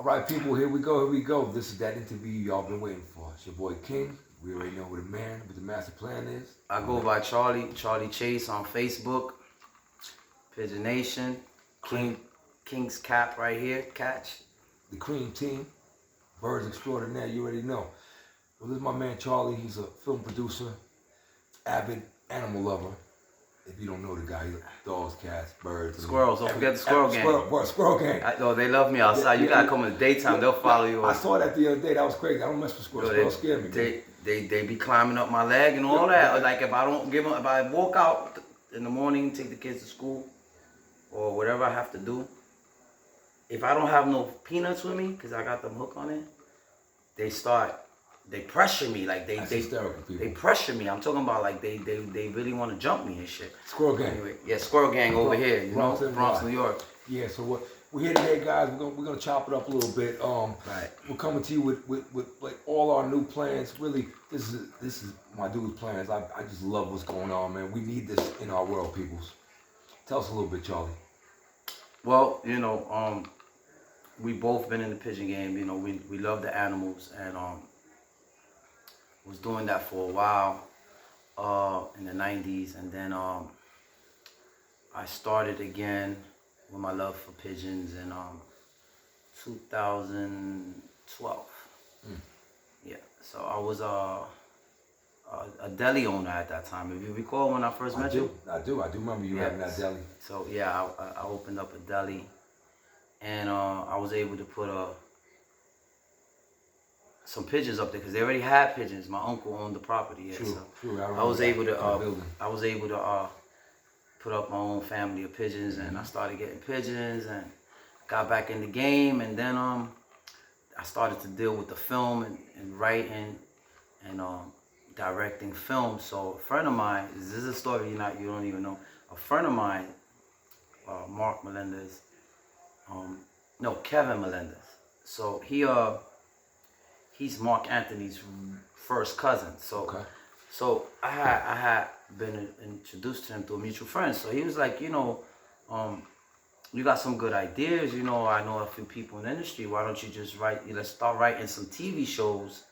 All right, people, here we go. This is that interview y'all been waiting for. It's your boy King. We already know what the master plan is. I go by Charlie Chase on Facebook, Pigeon Nation, King's Cap right here, catch. The Cream Team, Birds Extraordinaire, you already know. Well, this is my man Charlie. He's a film producer, avid animal lover. If you don't know the guy, he loves dogs, cats, birds. Squirrels, don't forget the squirrel gang. Squirrel gang. They love me outside. You gotta come in the daytime, they'll follow you. I saw that the other day. That was crazy. I don't mess with squirrels. Squirrels scare me. They be climbing up my leg and all that. Like if I walk out in the morning, take the kids to school, or whatever I have to do. If I don't have no peanuts with me, because I got them hooked on it, they pressure me. Like they pressure me. I'm talking about like they really want to jump me and shit. Squirrel gang. Anyway, yeah, squirrel gang over here, Bronx, New York. Yeah, so we're here today, guys. We're gonna chop it up a little bit. Right. We're coming to you with like all our new plans. Really, this is my dude's plans. I just love what's going on, man. We need this in our world, peoples. Tell us a little bit, Charlie. Well, we both been in the pigeon game. We love the animals, and was doing that for a while in the 90s, and then I started again with my love for pigeons in 2012. Yeah, so I was a deli owner at that time. If you recall when I first met you? I do remember you having that deli. So yeah, I opened up a deli, and I was able to put some pigeons up there because they already had pigeons. My uncle owned the property. Yeah, True. I was able to put up my own family of pigeons, and I started getting pigeons and got back in the game, and then I started to deal with the film and writing and directing film. So a friend of mine, this is a story you don't even know. A friend of mine, Mark Melendez, Kevin Melendez. So he's Mark Anthony's first cousin. So I had been introduced to him through a mutual friend. So he was like, you got some good ideas. I know a few people in the industry. Why don't you just let's start writing some TV shows.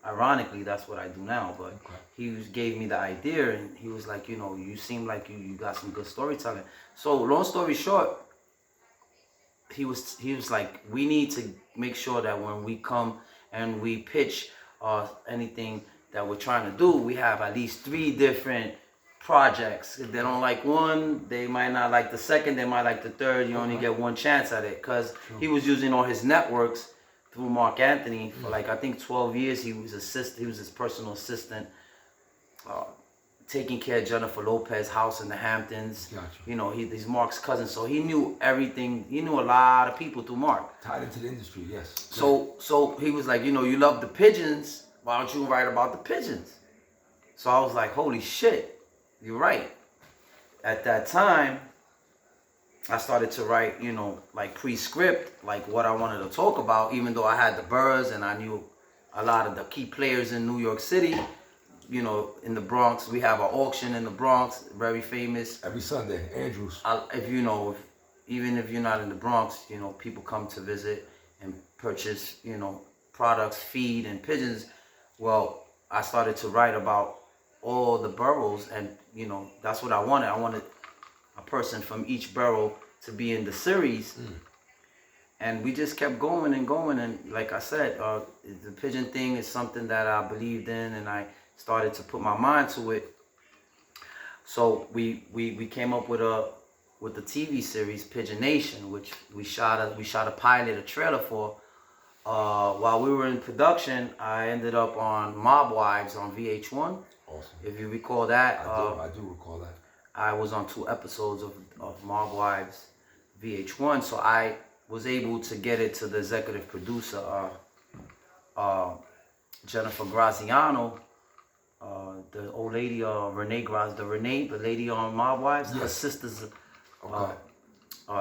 Ironically, that's what I do now. But he gave me the idea, and he was like, you seem like you got some good storytelling. So long story short, he was like, we need to make sure that when we come and we pitch anything that we're trying to do, we have at least 3 different projects. If they don't like one, they might not like the second, they might like the third. You only get one chance at it, because he was using all his networks through Mark Anthony for like I think 12 years. He was his personal assistant, taking care of Jennifer Lopez's house in the Hamptons. Gotcha. He's Mark's cousin, so he knew everything. He knew a lot of people through Mark. Tied into the industry, yes. So he was like, you love the pigeons. Why don't you write about the pigeons? So I was like, holy shit, you're right. At that time, I started to write, like pre-script, like what I wanted to talk about, even though I had the birds and I knew a lot of the key players in New York City. In the Bronx, we have an auction in the Bronx, very famous. Every Sunday, Andrews. Even if you're not in the Bronx, people come to visit and purchase, products, feed, and pigeons. Well, I started to write about all the boroughs, and that's what I wanted. I wanted a person from each borough to be in the series. And we just kept going and going. And like I said, the pigeon thing is something that I believed in, and I started to put my mind to it. So we came up with the TV series Pigeon Nation, which we shot a pilot, a trailer for. While we were in production, I ended up on Mob Wives on VH1. Awesome. If you recall that. I do recall that. I was on 2 episodes of Mob Wives VH1, so I was able to get it to the executive producer, Jennifer Graziano, the old lady, the lady on Mob Wives, yes. Her sister's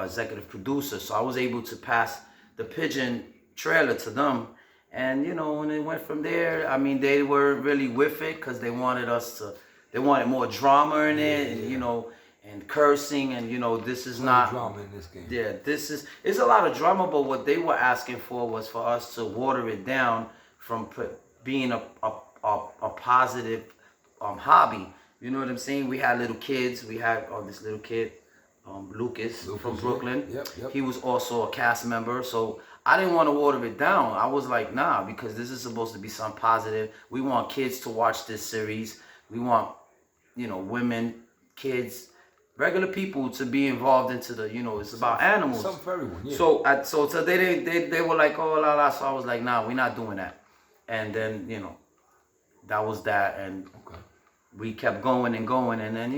executive producer. So I was able to pass the pigeon trailer to them, and when it went from there, I mean, they weren't really with it because they wanted more drama in it, and and cursing, and this is Plenty not drama in this game. Yeah, it's a lot of drama, but what they were asking for was for us to water it down from being a positive hobby. You know what I'm saying? We had little kids. We had this little kid, Lucas from Brooklyn. Yep. He was also a cast member, so I didn't want to water it down. I was like, nah, because this is supposed to be something positive. We want kids to watch this series. We want, women, kids, regular people to be involved into the, it's about animals. Something for everyone, yeah. So they were like, oh, la la. So I was like, nah, we're not doing that. And then, that was that. And we kept going and going. And then,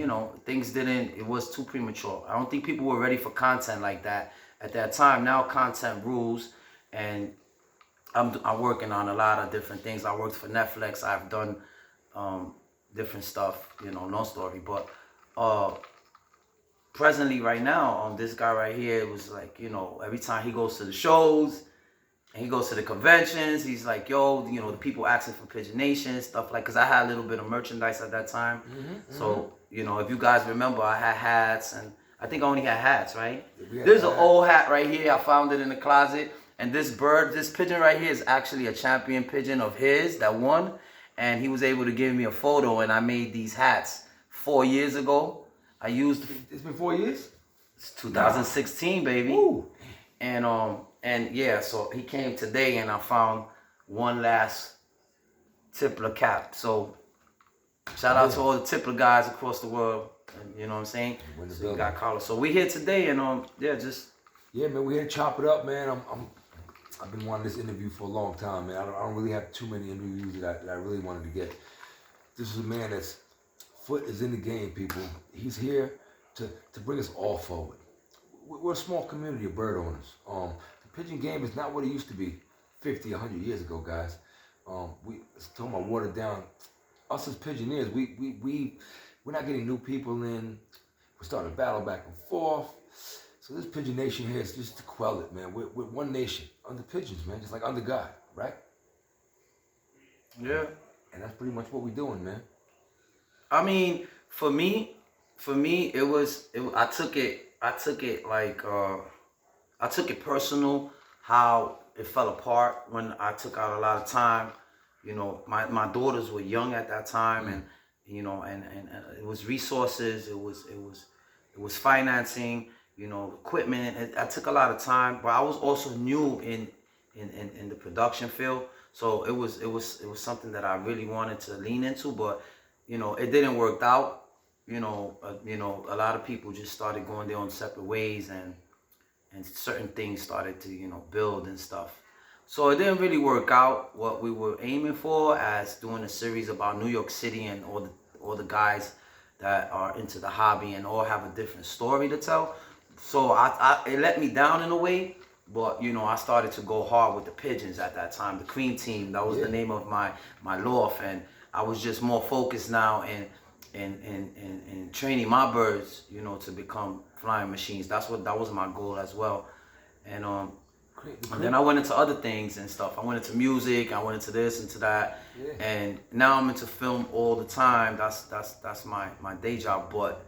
things it was too premature. I don't think people were ready for content like that at that time. Now content rules. And I'm working on a lot of different things. I worked for Netflix. I've done different stuff, no story. But presently right now, this guy right here, it was like, every time he goes to the shows and he goes to the conventions, he's like, yo, the people asking for Pigeon Nation, stuff like, because I had a little bit of merchandise at that time. So, if you guys remember, I had hats, and I think I only had hats, right? There's an old hat right here. I found it in the closet. And this pigeon right here is actually a champion pigeon of his that won. And he was able to give me a photo, and I made these hats 4 years ago. It's been 4 years? It's 2016, baby. Ooh. And yeah, so he came today, and I found one last Tippler cap. So shout out to all the Tippler guys across the world. And, you know what I'm saying? So you got Carlos. So we here today, and Yeah, man, we here to chop it up, man. I've been wanting this interview for a long time, man. I don't really have too many interviews that I really wanted to get. This is a man that's foot is in the game, people. He's here to bring us all forward. We're a small community of bird owners. The pigeon game is not what it used to be 50, 100 years ago, guys. It's talking about watered down. Us as pigeoneers, we're not getting new people in. We're starting to battle back and forth. So this Pigeon Nation here is just to quell it, man. We're one nation under pigeons, man, just like under God, right? Yeah. And that's pretty much what we're doing, man. I mean, for me, I took it personal how it fell apart when I took out a lot of time. My daughters were young at that time, and it was resources, it was financing, equipment. I took a lot of time, but I was also new in the production field, so it was something that I really wanted to lean into, but it didn't work out. A lot of people just started going their own separate ways, and certain things started to build and stuff. So it didn't really work out what we were aiming for, as doing a series about New York City and all the guys that are into the hobby and all have a different story to tell. So it let me down in a way, but I started to go hard with the pigeons at that time. The Cream Team, that was the name of my loft, and I was just more focused now in training my birds, to become flying machines. That was my goal as well. And then I went into other things and stuff. I went into music. I went into this, into that, and now I'm into film all the time. That's my day job. But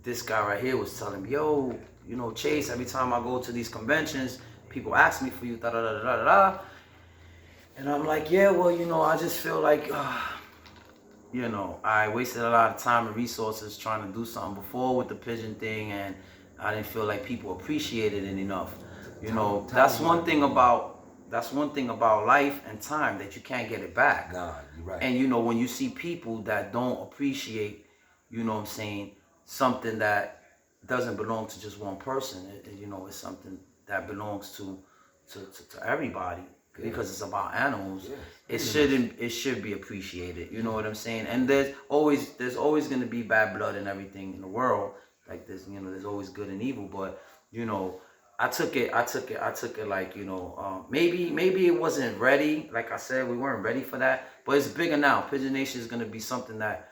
this guy right here was telling me, yo, Chase, every time I go to these conventions, people ask me for you, da da da da da da. And I'm like, yeah, well, I just feel like, I wasted a lot of time and resources trying to do something before with the pigeon thing, and I didn't feel like people appreciated it enough. That's one thing about life and time, that you can't get it back. Nah, you're right. And when you see people that don't appreciate, something that doesn't belong to just one person, it's something that belongs to everybody, because it's about animals. It should be appreciated. You know what I'm saying? And there's always going to be bad blood and everything in the world. Like there's always good and evil, but I took it like, maybe it wasn't ready. Like I said, we weren't ready for that, but it's bigger now. Pigeon Nation is going to be something that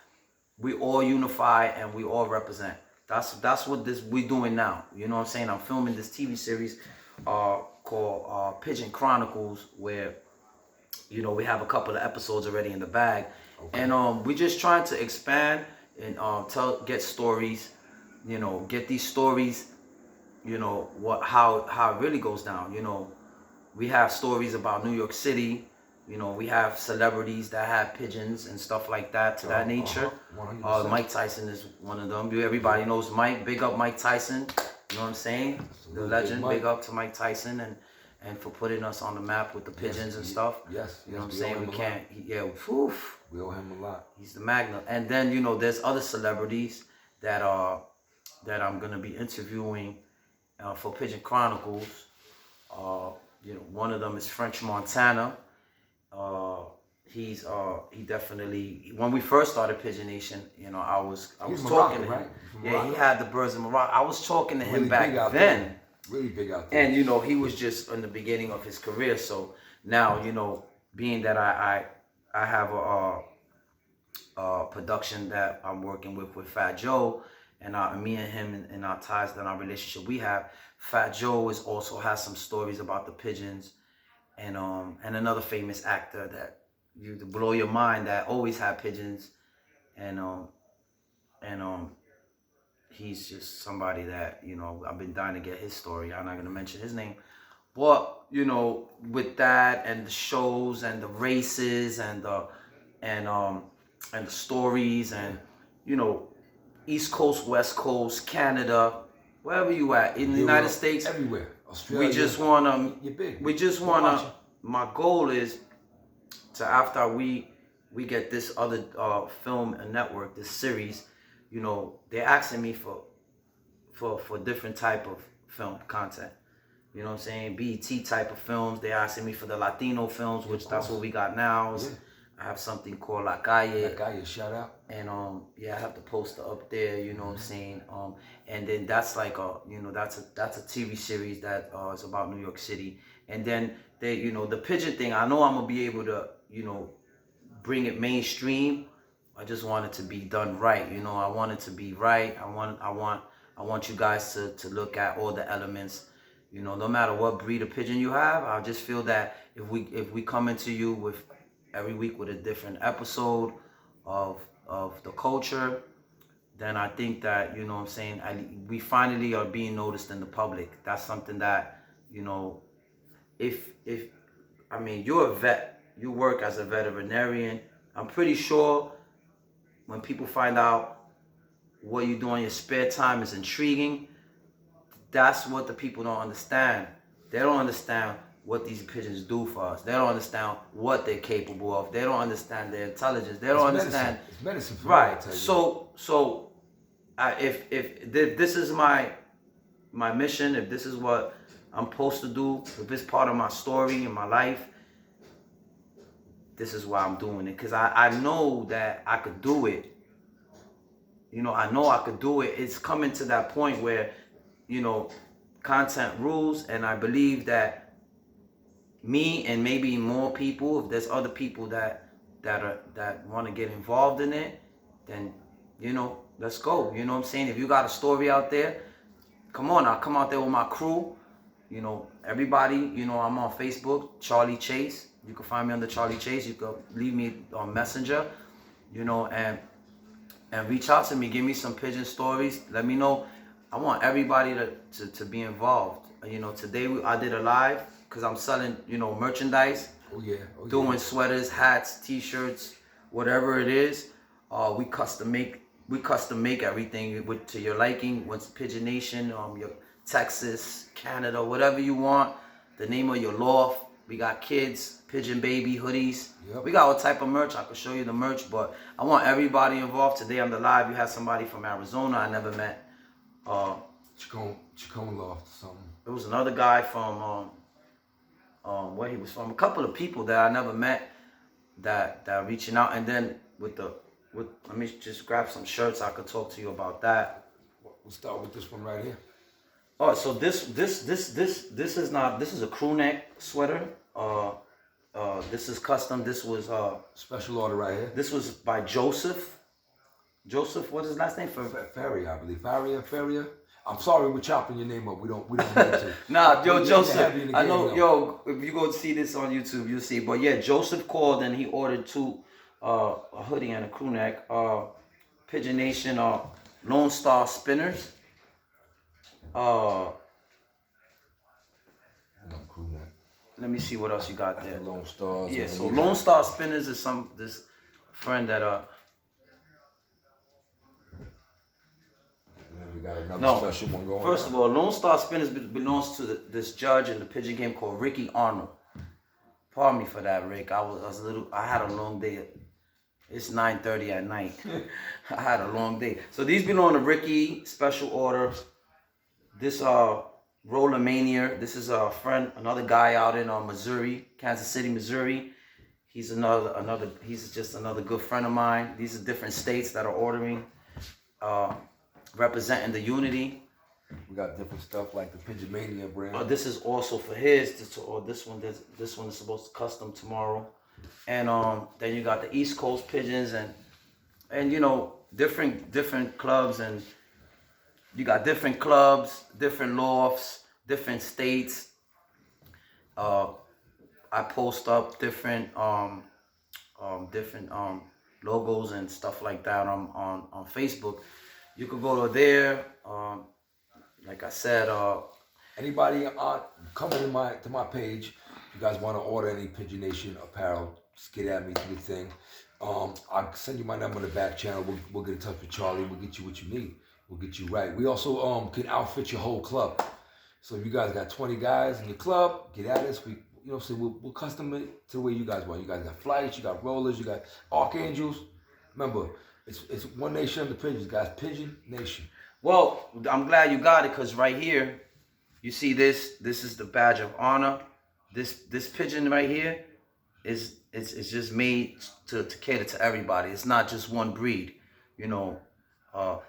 we all unify and we all represent. That's what we're doing now. You know what I'm saying? I'm filming this TV series called Pigeon Chronicles, where we have a couple of episodes already in the bag. And we're just trying to expand. and get stories, get these stories, how it really goes down. We have stories about New York City. We have celebrities that have pigeons and stuff like that to that nature. 100%. Mike Tyson is one of them. Everybody knows Mike. Big up Mike Tyson. You know what I'm saying? The legend. Big up to Mike Tyson and for putting us on the map with the pigeons and stuff. Yes. You know what I'm saying? We can't. We owe him a lot. He's the magnet. And then there's other celebrities that I'm gonna be interviewing for Pigeon Chronicles. One of them is French Montana. He definitely, when we first started Pigeon Nation, I was talking to him. Yeah, he had the birds in Morocco. I was talking to him back then. Really big out there. And he was just in the beginning of his career. So now, being that I have a production that I'm working with Fat Joe, and me and him and our ties and our relationship we have, Fat Joe also has some stories about the pigeons, and another famous actor that to blow your mind that always had pigeons, and he's just somebody that I've been dying to get his story. I'm not gonna mention his name, but with that and the shows and the races and the stories and East Coast, West Coast, Canada, wherever you at in the United States, everywhere, Australia. We just wanna. You're big. We just wanna. My goal is to, after we get this other film and network, this series, they're asking me for different type of film content. You know what I'm saying? BET type of films. They're asking me for the Latino films, which that's what we got now. Yeah. I have something called La Calle. La Calle, shout out. And I have the poster up there, you know what I'm saying? And then that's like that's a TV series that is about New York City. And then the pigeon thing, I know I'm gonna be able to, bring it mainstream. I just want it to be done right. I want it to be right. I want you guys to look at all the elements. No matter what breed of pigeon you have, I just feel that if we come into you with every week with a different episode of the culture, then I think that, what I'm saying, we finally are being noticed in the public. That's something that, if you're a vet, you work as a veterinarian, I'm pretty sure when people find out what you do in your spare time is intriguing. That's what the people don't understand. They don't understand what these pigeons do for us. They don't understand what they're capable of. They don't understand their intelligence. They don't understand. It's medicine for right. me, I tell you. So, if this is my mission, if this is what I'm supposed to do, if it's part of my story in my life, this is why I'm doing it. Because I know that I could do it. I know I could do it. It's coming to that point where, content rules, and I believe that me and maybe more people, if there's other people that want to get involved in it, then let's go. You know what I'm saying? If you got a story out there, come on, I'll come out there with my crew. Everybody, I'm on Facebook, Charlie Chase. You can find me under Charlie Chase. You can leave me on Messenger, and reach out to me. Give me some pigeon stories. Let me know. I want everybody to be involved. Today I did a live because I'm selling, merchandise. Oh yeah. Doing sweaters, hats, t-shirts, whatever it is. We custom make everything to your liking. What's Pigeon Nation, your Texas, Canada, whatever you want. The name of your loft. We got kids, pigeon baby hoodies. Yep. We got all type of merch. I can show you the merch, but I want everybody involved. Today on the live, you had somebody from Arizona I never met. Chacon Loft or something. There was another guy from where he was from. A couple of people that I never met that reaching out, and then with let me just grab some shirts. I could talk to you about that. We'll start with this one right here. Oh, so this is a crew neck sweater. This is custom. This was special order right here. This was by Joseph. Joseph, what's his last name? Faria, I believe. Faria. I'm sorry, we're chopping your name up. We don't need to. Nah, yo, Joseph. I know, yo. If you go see this on YouTube, you'll see. But yeah, Joseph called and he ordered a hoodie and a crew neck. Pigeon Nation Lone Star Spinners. Let me see what else you got there. Lone Stars. Yeah, so Lone Star Spinners is this friend that we got another special one going. First of all, Lone Star Spinners belongs to this judge in the pigeon game called Ricky Arnold. Pardon me for that, Rick. I had a long day. It's 9:30 at night. I had a long day. So these belong to Ricky, special order. This Roller Mania. This is a friend, another guy out in Missouri, Kansas City, Missouri. He's he's just another good friend of mine. These are different states that are ordering, representing the unity. We got different stuff like the Pigeon Mania brand. This is also for his. This one is supposed to custom tomorrow. And then you got the East Coast pigeons and you know different clubs, and you got different clubs, different lofts, different states. I post up different logos and stuff like that on Facebook. You could go to there. Like I said, anybody coming to my page, if you guys want to order any Pigeon Nation apparel, just get at me through the thing. I'll send you my number in the back channel. We'll get in touch with Charlie. We'll get you what you need. We'll get you right. We also can outfit your whole club. So if you guys got 20 guys in your club, get at us. We'll custom it to the way you guys want. You guys got flights, you got rollers, you got archangels. Remember, it's one nation under pigeons, guys. Pigeon Nation. Well, I'm glad you got it, because right here, you see this. This is the badge of honor. This pigeon right here it's just made to cater to everybody. It's not just one breed, you know.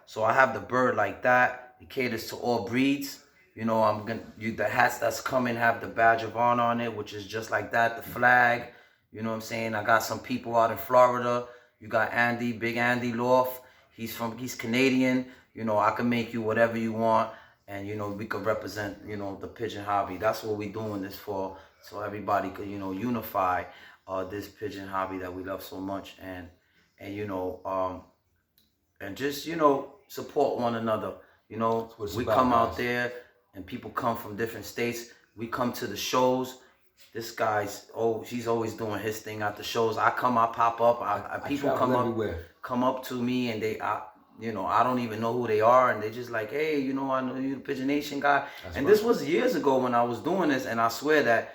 So I have the bird like that. It caters to all breeds. You know, the hats that's coming have the badge of honor on it, which is just like that, the flag. You know what I'm saying? I got some people out in Florida. You got Andy, Big Andy Loft. He's Canadian. You know, I can make you whatever you want, and you know, we could represent, you know, the pigeon hobby. That's what we're doing this for, so everybody could, you know, unify this pigeon hobby that we love so much, and you know, and just, you know, support one another. You know, we come out there, and people come from different states. We come to the shows. This guy's he's always doing his thing at the shows. I pop up. People come up to me, and you know, I don't even know who they are, and they're just like, hey, you know, I know you the Pigeon Nation guy. This was years ago when I was doing this, and I swear that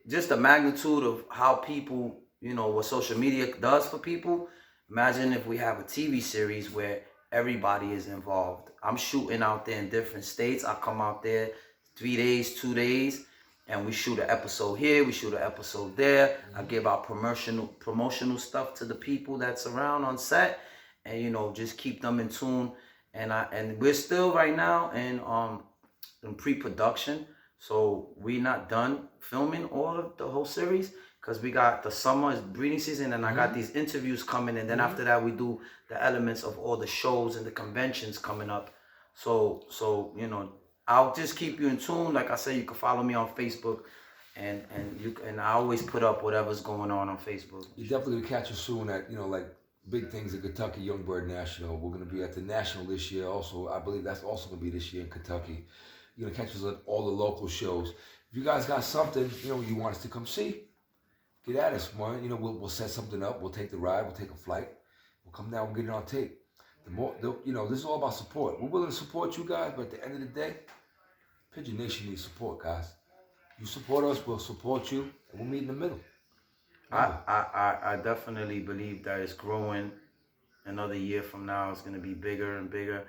just the magnitude of how people, you know, what social media does for people. Imagine if we have a TV series where everybody is involved. I'm shooting out there in different states. I come out there 3 days, 2 days, and we shoot an episode here, we shoot an episode there. Mm-hmm. I give out promotional stuff to the people that's around on set, and you know, just keep them in tune. And we're still right now in pre-production, so we're not done filming all of the whole series, because we got the summer is breeding season, and I got these interviews coming, and then after that we do the elements of all the shows and the conventions coming up. So you know, I'll just keep you in tune. Like I said, you can follow me on Facebook, and I always put up whatever's going on Facebook. You definitely will catch us soon at, you know, like big things at Kentucky Young Bird National. We're gonna be at the National this year also. I believe that's also gonna be this year in Kentucky. You're gonna catch us at all the local shows. If you guys got something, you know, you want us to come see, get at us, man. You know, we'll set something up. We'll take the ride. We'll take a flight. We'll come down. We'll get it on tape. You know, this is all about support. We're willing to support you guys, but at the end of the day, Pigeon Nation needs support, guys. You support us, we'll support you, and we'll meet in the middle. I definitely believe that it's growing. Another year from now, it's gonna be bigger and bigger.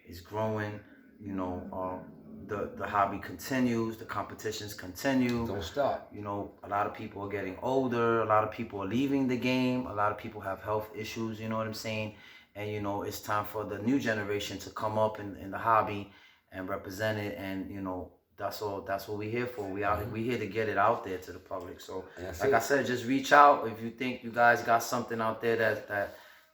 It's growing. You know, the hobby continues. The competitions continue. Don't stop. You know, a lot of people are getting older. A lot of people are leaving the game. A lot of people have health issues. You know what I'm saying? And you know, it's time for the new generation to come up in the hobby and represent it. And you know, that's what we're here for. We're here to get it out there to the public. So like I said, just reach out if you think you guys got something out there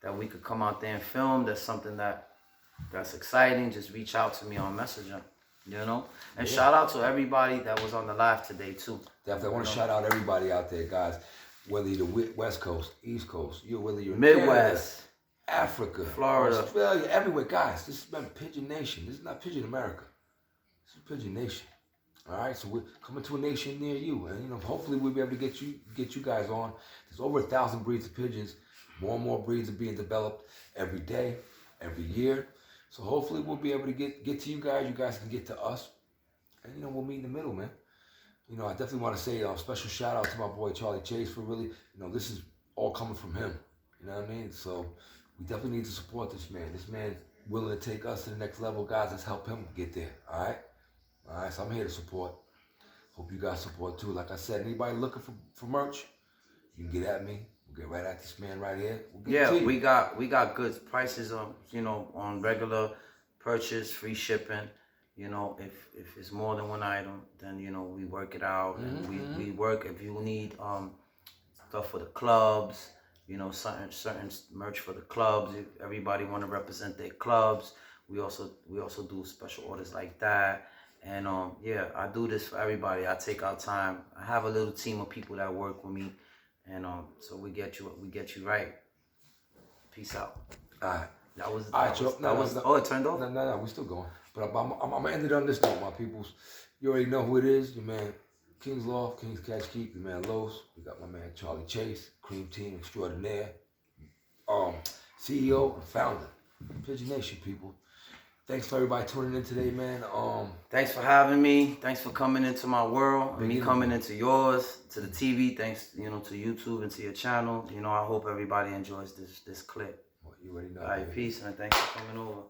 that we could come out there and film. That's something that's exciting. Just reach out to me on Messenger, you know. And shout out to everybody that was on the live today too. Definitely, I want to shout out everybody out there, guys. Whether you're the West Coast, East Coast, whether you're Midwest, Africa, Florida, Australia, everywhere. Guys, this has been Pigeon Nation. This is not Pigeon America. This is Pigeon Nation. All right, so we're coming to a nation near you, and hopefully we'll be able to get you guys on. There's over 1,000 breeds of pigeons. More and more breeds are being developed every day, every year. So hopefully we'll be able to get to you guys. You guys can get to us, and we'll meet in the middle, man. I definitely want to say a special shout out to my boy Charlie Chase for really, this is all coming from him. You know what I mean? So we definitely need to support this man. This man's willing to take us to the next level, guys. Let's help him get there. All right. So I'm here to support. Hope you guys support too. Like I said, anybody looking for merch, you can get at me. We'll get right at this man right here. We got good prices on on regular purchase, free shipping. If it's more than one item, then we work it out, and we work. If you need stuff for the clubs, certain merch for the clubs. If everybody want to represent their clubs, we also do special orders like that. And I do this for everybody. I take out time. I have a little team of people that work with me, and so we get you right. Peace out. All right. It turned off? No, we're still going. But I'm gonna end it on this note, my peoples. You already know who it is. Your man King's Loft, King's Catch Keep, your man Los. We got my man Charlie Chase, Cream Team Extraordinaire, CEO and founder, Pigeon Nation, people. Thanks for everybody tuning in today, man. Thanks for having me. Thanks for coming into my world. Me coming into yours, to the TV. Thanks, to YouTube and to your channel. I hope everybody enjoys this clip. Well, you already know. All right, peace, and thanks for coming over.